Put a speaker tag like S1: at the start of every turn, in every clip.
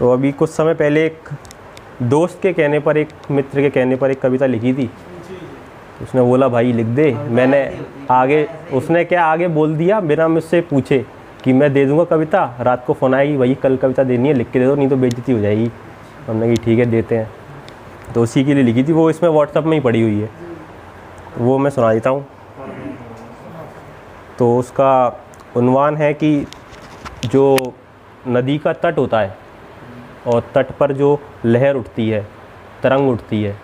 S1: तो अभी कुछ समय पहले एक दोस्त के कहने पर, एक मित्र के कहने पर एक कविता लिखी थी। उसने बोला भाई लिख दे। मैंने आगे, उसने क्या आगे बोल दिया बिना मुझसे पूछे कि मैं दे दूंगा कविता। रात को फ़ोन आएगी, भाई कल कविता देनी है, लिख के दे दो नहीं तो बेइज्जती हो जाएगी। हमने कहा ठीक है देते हैं। तो उसी के लिए लिखी थी, वो इसमें व्हाट्सएप में ही पड़ी हुई है, वो मैं सुना देता हूँ। तो उसका उन्वान है कि जो नदी का तट होता है और तट पर जो लहर उठती है, तरंग उठती है,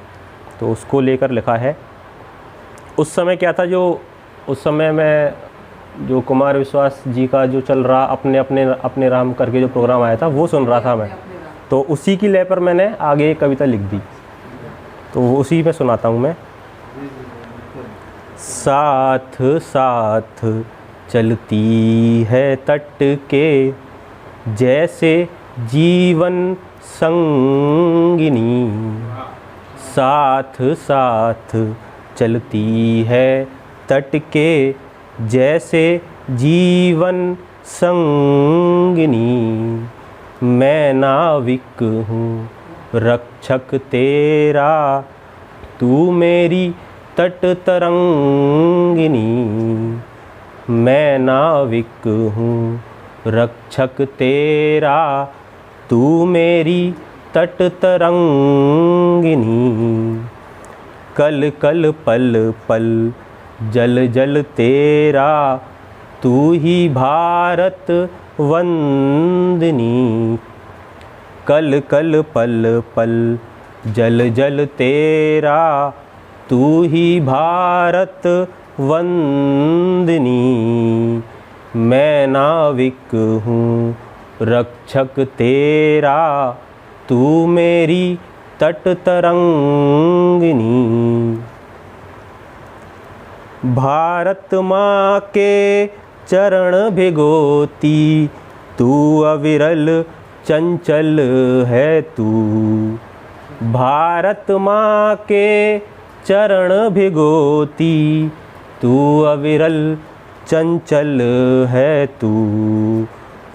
S1: तो उसको लेकर लिखा है। उस समय क्या था, जो उस समय मैं जो कुमार विश्वास जी का जो चल रहा अपने राम करके जो प्रोग्राम आया था वो सुन रहा था मैं। तो उसी की लय पर मैंने आगे एक कविता लिख दी, तो वो उसी में सुनाता हूँ मैं। साथ साथ चलती है तट के जैसे जीवन संगिनी, साथ साथ चलती है तट के जैसे जीवन संगिनी। मैं नाविक हूँ रक्षक तेरा, तू मेरी तट तरंगिनी। मैं नाविक हूँ रक्षक तेरा, तू मेरी तट तरंगिनी। कल कल पल पल जल जल तेरा, तू ही भारत वंदनी। कल कल पल पल जल जल तेरा, तू ही भारत वंदनी। मैं नाविक हूँ रक्षक तेरा, तू मेरी तट तरंगिनी। भारत माँ के चरण भिगोती, तू अविरल चंचल है तू। भारत माँ के चरण भिगोती, तू अविरल चंचल है तू।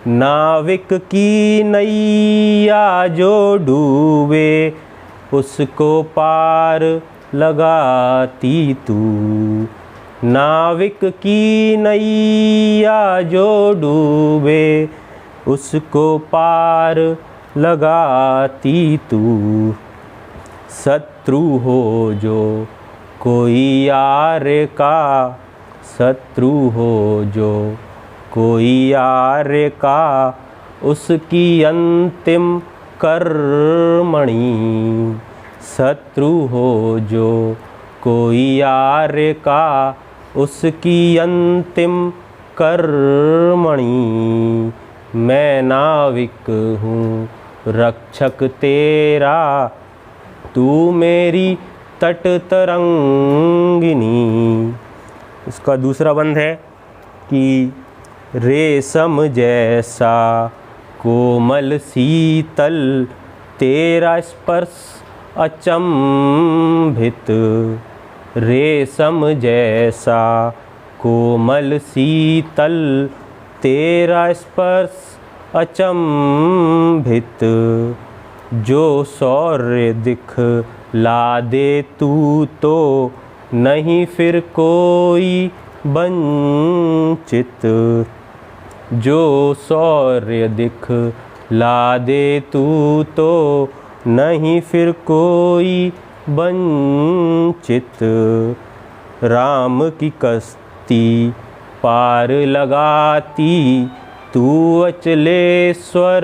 S1: नाविक की नैया जो डूबे, उसको पार लगाती तू। नाविक की नैया जो डूबे, उसको पार लगाती तू। शत्रु हो जो कोई यार का, शत्रु हो जो कोई यार का, उसकी अंतिम कर्मणि। शत्रु हो जो कोई यार का, उसकी अंतिम कर्मणि। मैं नाविक हूँ रक्षक तेरा, तू मेरी तट तरंगिनी। इसका दूसरा बंद है कि रेशम जैसा कोमल शीतल, तेरा स्पर्श अचंभित। रेशम जैसा कोमल शीतल, तेरा स्पर्श अचंभित। जो शौर्य दिखला दे तू तो, नहीं फिर कोई वंचित। जो शौर्य दिखला दे तू तो, नहीं फिर कोई वंचित। राम की कश्ती पार लगाती, तू अचलेश्वर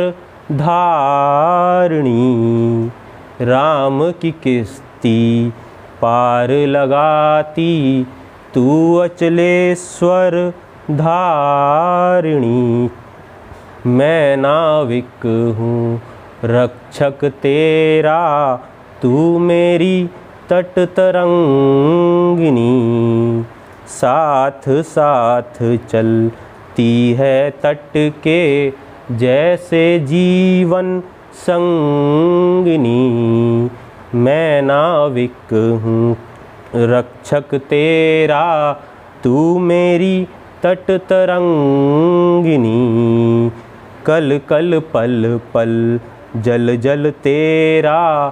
S1: धारणी। राम की किश्ती पार लगाती, तू अचलेश्वर धारणी। मैं नाविक हूँ रक्षक तेरा, तू मेरी तट तरंगिनी। साथ साथ चलती है तट के जैसे जीवन संगिनी। मैं नाविक हूँ रक्षक तेरा, तू मेरी तट तरंगिनी। कल कल पल पल जल जल तेरा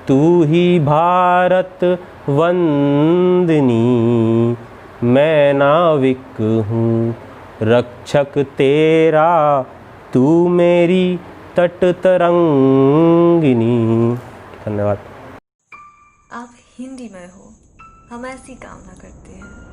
S1: तू ही भारत वंदनी, मैं नाविक हूँ रक्षक तेरा, तू मेरी तट तरंगिनी। धन्यवाद।
S2: आप हिंदी में हो, हम ऐसी कामना करते हैं।